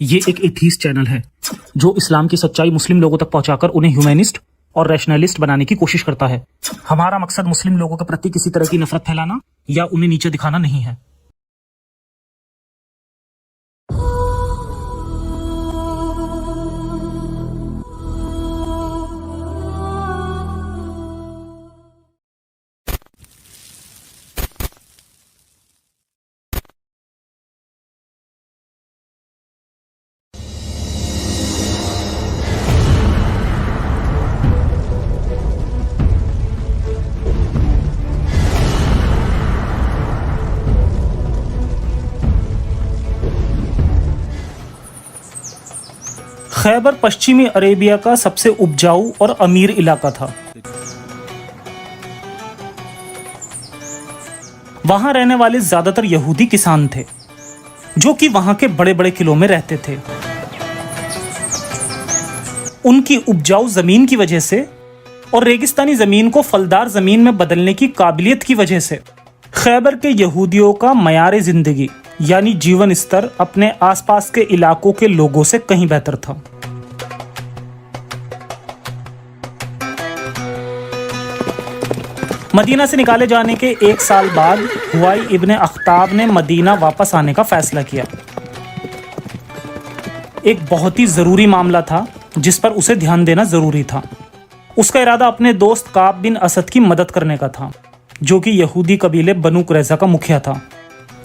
ये एक atheist channel है जो इस्लाम की सच्चाई मुस्लिम लोगों तक पहुंचाकर उन्हें ह्यूमैनिस्ट और रैशनलिस्ट बनाने की कोशिश करता है। हमारा मकसद मुस्लिम लोगों के प्रति किसी तरह की नफरत फैलाना या उन्हें नीचे दिखाना नहीं है। खैबर पश्चिमी अरेबिया का सबसे उपजाऊ और अमीर इलाका था। वहां रहने वाले ज्यादातर यहूदी किसान थे जो कि वहां के बड़े बड़े किलों में रहते थे। उनकी उपजाऊ जमीन की वजह से और रेगिस्तानी जमीन को फलदार जमीन में बदलने की काबिलियत की वजह से खैबर के यहूदियों का मयार जिंदगी यानी जीवन स्तर अपने आसपास के इलाकों के लोगों से कहीं बेहतर था। मदीना से निकाले जाने के 1 साल बाद हुआई इब्ने अख्ताब ने मदीना वापस आने का फैसला किया। एक बहुत ही जरूरी मामला था जिस पर उसे ध्यान देना जरूरी था। उसका इरादा अपने दोस्त काब बिन असद की मदद करने का था, जो कि यहूदी कबीले बनु कुरैज़ा का मुखिया था,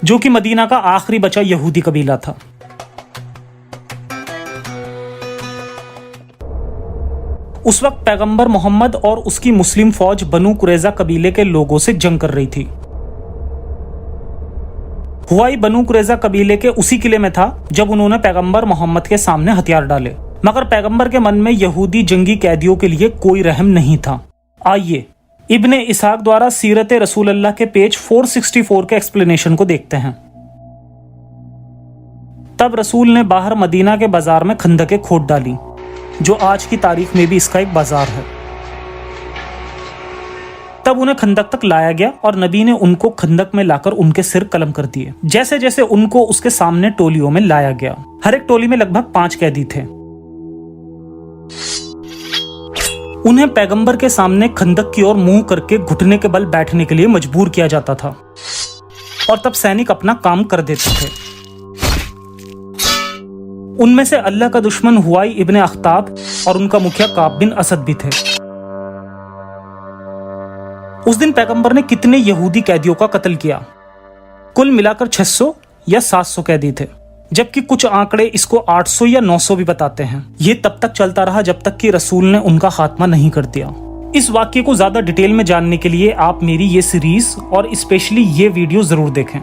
जो कि मदीना का आखिरी बचा यहूदी कबीला था। उस वक्त पैगंबर मोहम्मद और उसकी मुस्लिम फौज बनु कुरैज़ा कबीले के लोगों से जंग कर रही थी। हुआई बनु कुरैज़ा कबीले के उसी किले में था जब उन्होंने पैगंबर मोहम्मद के सामने हथियार डाले, मगर पैगंबर के मन में यहूदी जंगी कैदियों के लिए कोई रहम नहीं था। आइए इब्ने इसहाक द्वारा सीरत रसूल अल्लाह के पेज 464 के एक्सप्लेनेशन को देखते हैं। तब रसूल ने बाहर मदीना के बाजार में खंदकें खोद डाली, जो आज की तारीख में भी इसका एक बाजार है। तब उन्हें खंदक तक लाया गया और नबी ने उनको खंदक में लाकर उनके सिर कलम कर दिए। जैसे जैसे उनको उसके सामने टोलियों में लाया गया, हर एक टोली में लगभग 5 कैदी थे। उन्हें पैगंबर के सामने खंदक की ओर मुंह करके घुटने के बल बैठने के लिए मजबूर किया जाता था और तब सैनिक अपना काम कर देते थे। उनमें से अल्लाह का दुश्मन हुआई इब्ने अख्ताब और उनका मुखिया काब बिन असद भी थे। उस दिन पैगंबर ने कितने यहूदी कैदियों का कत्ल किया? कुल मिलाकर 600 या 700 कैदी थे, जबकि कुछ आंकड़े इसको 800 या 900 भी बताते हैं। ये तब तक चलता रहा जब तक कि रसूल ने उनका खात्मा नहीं कर दिया। इस वाक्य को ज्यादा डिटेल में जानने के लिए आप मेरी ये सीरीज और स्पेशली ये वीडियो जरूर देखें।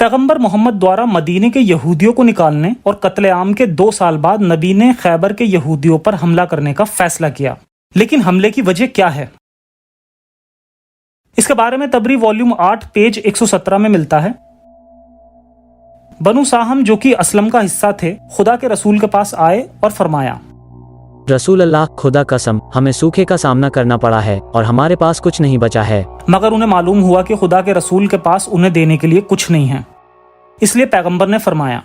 पैगंबर मोहम्मद द्वारा मदीने के यहूदियों को निकालने और कत्लेआम के 2 साल बाद नबी ने खैबर के यहूदियों पर हमला करने का फैसला किया। लेकिन हमले की वजह क्या है? इसके बारे में तबरी वॉल्यूम 8 पेज 117 में मिलता है। बनु साहम, जो कि असलम का हिस्सा थे, खुदा के रसूल के पास आए और फरमाया, रसूल अल्लाह, खुदा कसम, हमें सूखे का सामना करना पड़ा है और हमारे पास कुछ नहीं बचा है। मगर उन्हें मालूम हुआ कि खुदा के रसूल के पास उन्हें देने के लिए कुछ नहीं है। इसलिए पैगंबर ने फरमाया,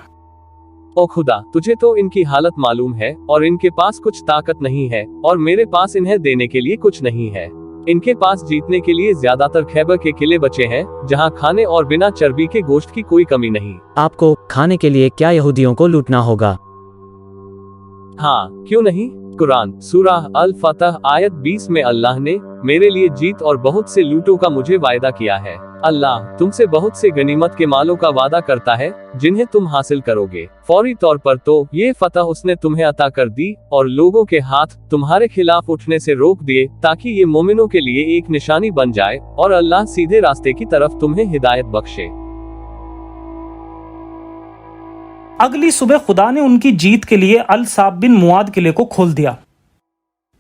ओ खुदा, तुझे तो इनकी हालत मालूम है और इनके पास कुछ ताकत नहीं है और मेरे पास इन्हें देने के लिए कुछ नहीं है। इनके पास जीतने के लिए ज्यादातर खैबर के किले बचे हैं, जहां खाने और बिना चर्बी के गोश्त की कोई कमी नहीं। आपको खाने के लिए क्या यहूदियों को लूटना होगा? हाँ, क्यों नहीं। कुरान सूरह अल फतह आयत 20 में अल्लाह ने मेरे लिए जीत और बहुत से लूटों का मुझे वायदा किया है। अल्लाह तुमसे बहुत से गनीमत के मालों का वादा करता है जिन्हें तुम हासिल करोगे। फौरी तौर पर तो ये फतह उसने तुम्हें अता कर दी और लोगों के हाथ तुम्हारे खिलाफ उठने से रोक दिए, ताकि ये मोमिनों के लिए एक निशानी बन जाए और अल्लाह सीधे रास्ते की तरफ तुम्हें हिदायत बख्शे। अगली सुबह खुदा ने उनकी जीत के लिए अल साब बिन मुआद किले को खोल दिया।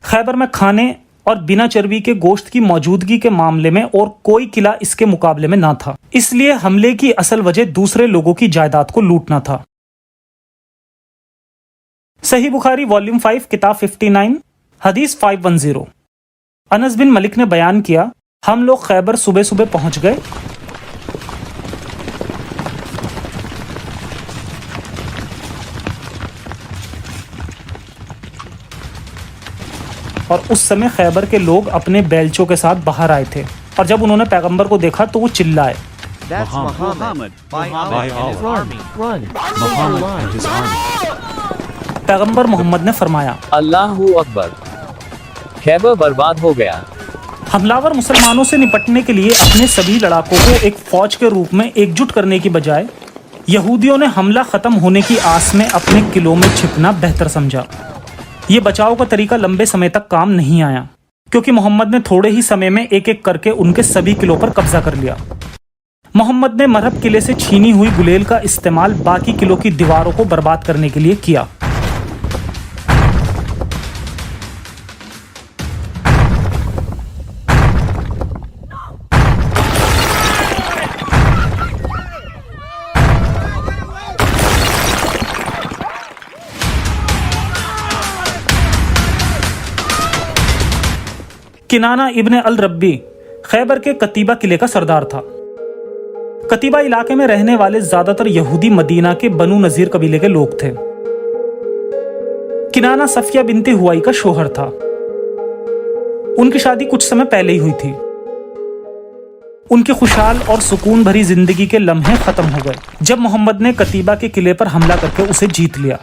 खैबर में खाने और बिना चर्बी के गोश्त की मौजूदगी के मामले में और कोई किला इसके मुकाबले में ना था। इसलिए हमले की असल वजह दूसरे लोगों की जायदाद को लूटना था। सही बुखारी वॉल्यूम 5 किताब 59 हदीस 510। अनस बिन मलिक ने बयान किया, हम लोग खैबर सुबह सुबह पहुंच गए और उस समय खैबर के लोग अपने बैलचों के साथ बाहर आए थे, और जब उन्होंने पैगंबर को देखा तो वो चिल्लाए, That's Muhammad. By Allah and his army. Run. Muhammad and his army. पैगंबर मोहम्मद ने फरमाया, अल्लाहू अकबर। खैबर बर्बाद हो गया। हमलावर मुसलमानों से निपटने के लिए अपने सभी लड़ाकों को एक फौज के रूप में एकजुट करने की बजाय यहूदियों ने हमला खत्म होने की आस में अपने किलों में छिपना बेहतर समझा। ये बचाव का तरीका लंबे समय तक काम नहीं आया, क्योंकि मोहम्मद ने थोड़े ही समय में एक एक करके उनके सभी किलों पर कब्जा कर लिया। मोहम्मद ने मरहब किले से छीनी हुई गुलेल का इस्तेमाल बाकी किलों की दीवारों को बर्बाद करने के लिए किया। किनाना इब्ने अल रब्बी खैबर के कतीबा किले का सरदार था। कतीबा इलाके में रहने वाले ज्यादातर यहूदी मदीना के बनु नजीर कबीले के लोग थे। किनाना सफिया बिनते हुआई का शोहर था। उनकी शादी कुछ समय पहले ही हुई थी। उनकी खुशहाल और सुकून भरी जिंदगी के लम्हे खत्म हो गए जब मोहम्मद ने कतीबा के किले पर हमला करके उसे जीत लिया,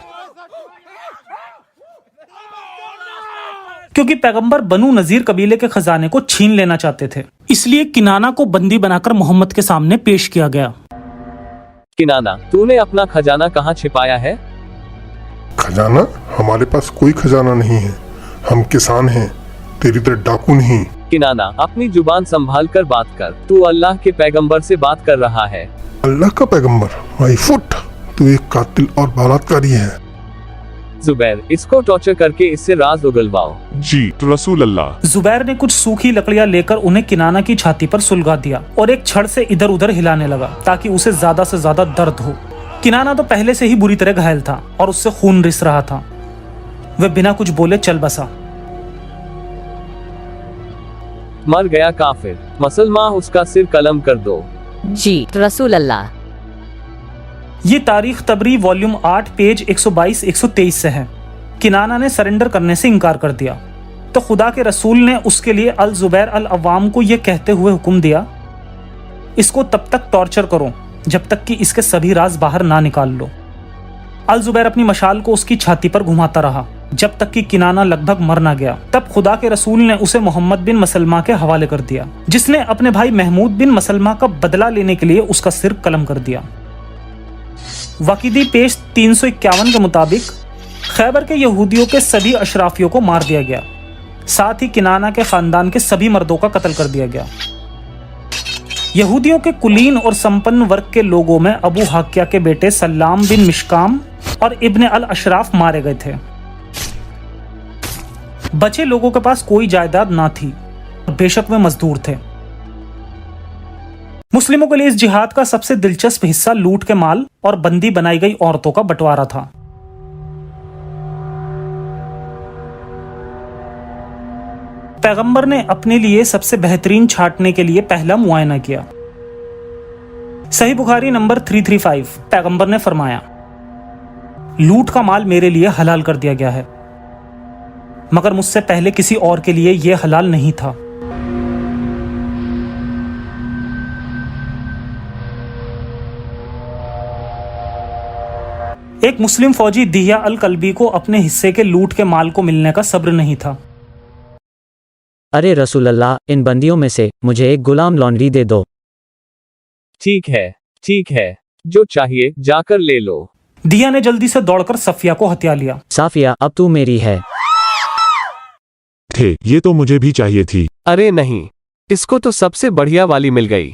क्योंकि पैगंबर बनु नजीर कबीले के खजाने को छीन लेना चाहते थे। इसलिए किनाना को बंदी बनाकर मोहम्मद के सामने पेश किया गया। किनाना, तूने अपना खजाना कहाँ छिपाया है? खजाना? हमारे पास कोई खजाना नहीं है। हम किसान हैं, तेरी तरह डाकू नहीं। किनाना, अपनी जुबान संभाल कर बात कर। तू अल्लाह के पैगंबर से बात कर रहा है। अल्लाह का पैगंबर? माई फुट, तू एक कातिल और बलात्कारी है। जुबैर, इसको टॉर्चर करके इससे राज उगलवाओ। जी रसूल अल्लाह। जुबैर ने कुछ सूखी लकड़ियां लेकर उन्हें किनाना की छाती पर सुलगा दिया और एक छड़ से इधर उधर हिलाने लगा ताकि उसे ज्यादा से ज्यादा दर्द हो। किनाना तो पहले से ही बुरी तरह घायल था और उससे खून रिस रहा था। वह बिना कुछ बोले चल बसा। मर गया काफिर, मुसलमान उसका सिर कलम कर दो। जी रसूल अल्लाह। ये तारीख तबरी वॉल्यूम 8 पेज 122-123 से है। किनाना ने सरेंडर करने से इनकार कर दिया तो खुदा के रसूल ने उसके लिए अल जुबैर अल अवाम को यह कहते हुए हुक्म दिया, इसको तब तक टॉर्चर करो जब तक कि इसके सभी राज बाहर ना निकाल लो। अल जुबैर अपनी मशाल को उसकी छाती पर घुमाता रहा जब तक कि किनाना लगभग मर ना गया। तब खुदा के रसूल ने उसे मोहम्मद बिन मसलमा के हवाले कर दिया, जिसने अपने भाई महमूद बिन मसलमा का बदला लेने के लिए उसका सिर कलम कर दिया। वाकिदी पेज 351 के मुताबिक खैबर के यहूदियों के सभी अशराफियों को मार दिया गया, साथ ही किनाना के खानदान के सभी मर्दों का कत्ल कर दिया गया। यहूदियों के कुलीन और संपन्न वर्ग के लोगों में अबू हाकिया के बेटे सल्लाम बिन मिशकाम और इब्ने अल अशराफ मारे गए थे। बचे लोगों के पास कोई जायदाद ना थी, बेशक वे मजदूर थे। मुस्लिमों के लिए इस जिहाद का सबसे दिलचस्प हिस्सा लूट के माल और बंदी बनाई गई औरतों का बंटवारा था। पैगंबर ने अपने लिए सबसे बेहतरीन छांटने के लिए पहला मुआयना किया। सही बुखारी नंबर 335। पैगंबर ने फरमाया, लूट का माल मेरे लिए हलाल कर दिया गया है, मगर मुझसे पहले किसी और के लिए यह हलाल नहीं था। एक मुस्लिम फौजी दिया अल कल्बी को अपने हिस्से के लूट के माल को मिलने का सब्र नहीं था। अरे रसूल अल्लाह, इन बंदियों में से मुझे एक गुलाम लॉन्ड्री दे दो। ठीक है, जो चाहिए जाकर ले लो। दिया ने जल्दी से दौड़कर सफिया को हत्या लिया। साफिया, अब तू मेरी है। थे, ये तो मुझे भी चाहिए थी। अरे नहीं, इसको तो सबसे बढ़िया वाली मिल गई।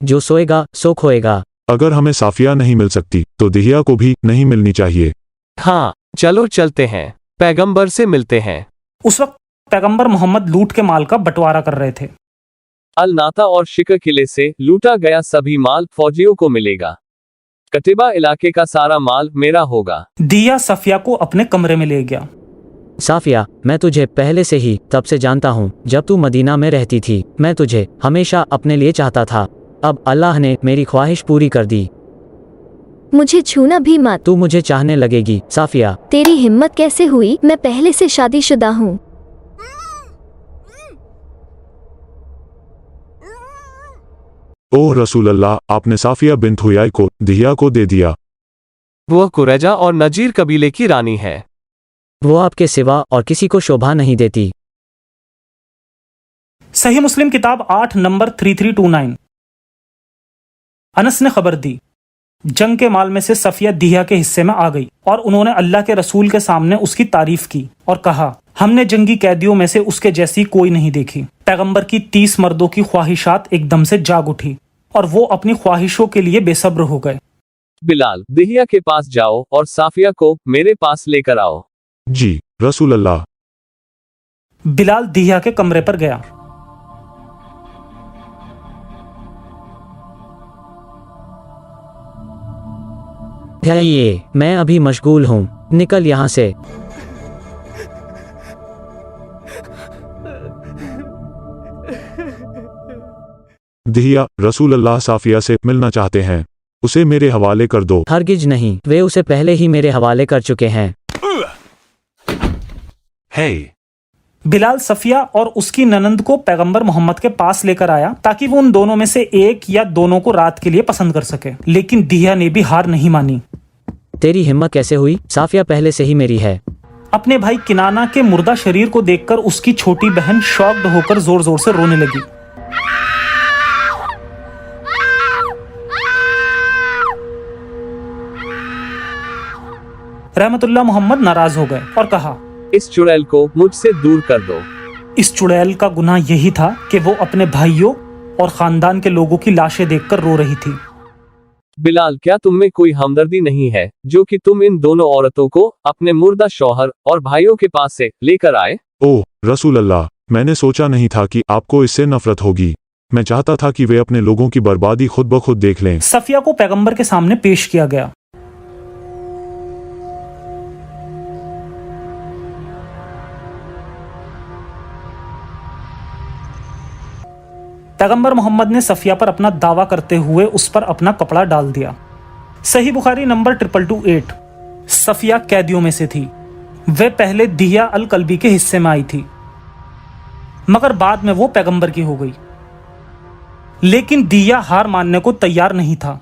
जो सोएगा सो खोएगा। अगर हमें साफिया नहीं मिल सकती तो दिहिया को भी नहीं मिलनी चाहिए। हाँ, चलो चलते हैं, पैगंबर से मिलते हैं। उस वक्त पैगंबर मोहम्मद लूट के माल का बंटवारा कर रहे थे। अल नाता और शिकर किले से लूटा गया सभी माल फौजियों को मिलेगा। कतिबा इलाके का सारा माल मेरा होगा। दिया सफिया को अपने कमरे में ले गया। साफिया, मैं तुझे पहले से ही तब से जानता हूँ जब तू मदीना में रहती थी। मैं तुझे हमेशा अपने लिए चाहता था। अब अल्लाह ने मेरी ख्वाहिश पूरी कर दी। मुझे छूना भी मत। तू मुझे चाहने लगेगी। साफिया, तेरी हिम्मत कैसे हुई? मैं पहले से शादीशुदा हूँ। ओह रसूल अल्लाह, आपने साफिया बिन्त हुयाई को दिहिया को दे दिया। वह कुरैजा और नजीर कबीले की रानी है। वो आपके सिवा और किसी को शोभा नहीं देती। सही मुस्लिम किताब 8 नंबर 3329। अनस ने खबर दी, जंग के माल में से सफिया दिहिया के हिस्से में आ गई और उन्होंने अल्लाह के रसूल के सामने उसकी तारीफ की और कहा, हमने जंगी कैदियों में से उसके जैसी कोई नहीं देखी। पैगंबर की 30 मर्दों की ख्वाहिशात एकदम से जाग उठी और वो अपनी ख्वाहिशों के लिए बेसब्र हो गए। बिलाल, दिहिया के पास जाओ और साफिया को मेरे पास लेकर आओ। जी रसूल अल्लाह। बिलाल दिहिया के कमरे पर गया। ये मैं अभी मशगूल हूँ, निकल यहाँ से। दिहिया, रसूल अल्लाह साफिया से मिलना चाहते हैं, उसे मेरे हवाले कर दो। हरगिज नहीं, वे उसे पहले ही मेरे हवाले कर चुके हैं। Hey. बिलाल सफिया और उसकी ननंद को पैगंबर मोहम्मद के पास लेकर आया ताकि वो उन दोनों में से एक या दोनों को रात के लिए पसंद कर सके, लेकिन दिहिया ने भी हार नहीं मानी। तेरी हिम्मत कैसे हुई? साफिया पहले से ही मेरी है। अपने भाई किनाना के मुर्दा शरीर को देखकर उसकी छोटी बहन शॉक्ड होकर जोर जोर से रोने लगी। रहमतुल्लाह मोहम्मद नाराज हो गए और कहा, इस चुड़ैल को मुझसे दूर कर दो। इस चुड़ैल का गुनाह यही था कि वो अपने भाइयों और खानदान के लोगों की लाशें देखकर रो रही थी। बिलाल, क्या तुम में कोई हमदर्दी नहीं है जो कि तुम इन दोनों औरतों को अपने मुर्दा शौहर और भाइयों के पास से लेकर आए? ओह रसूल अल्लाह, मैंने सोचा नहीं था कि आपको इससे नफरत होगी। मैं चाहता था कि वे अपने लोगों की बर्बादी खुद ब खुद देख लें। सफिया को पैगंबर के सामने पेश किया गया। पैगंबर मोहम्मद ने सफिया पर अपना दावा करते हुए उस पर अपना कपड़ा डाल दिया। सही बुखारी नंबर 2228। सफिया कैदियों में से थी। वे पहले दिहिया अल कल्बी के हिस्से में आई थी, मगर बाद में वो पैगंबर की हो गई। लेकिन दिहिया हार मानने को तैयार नहीं था।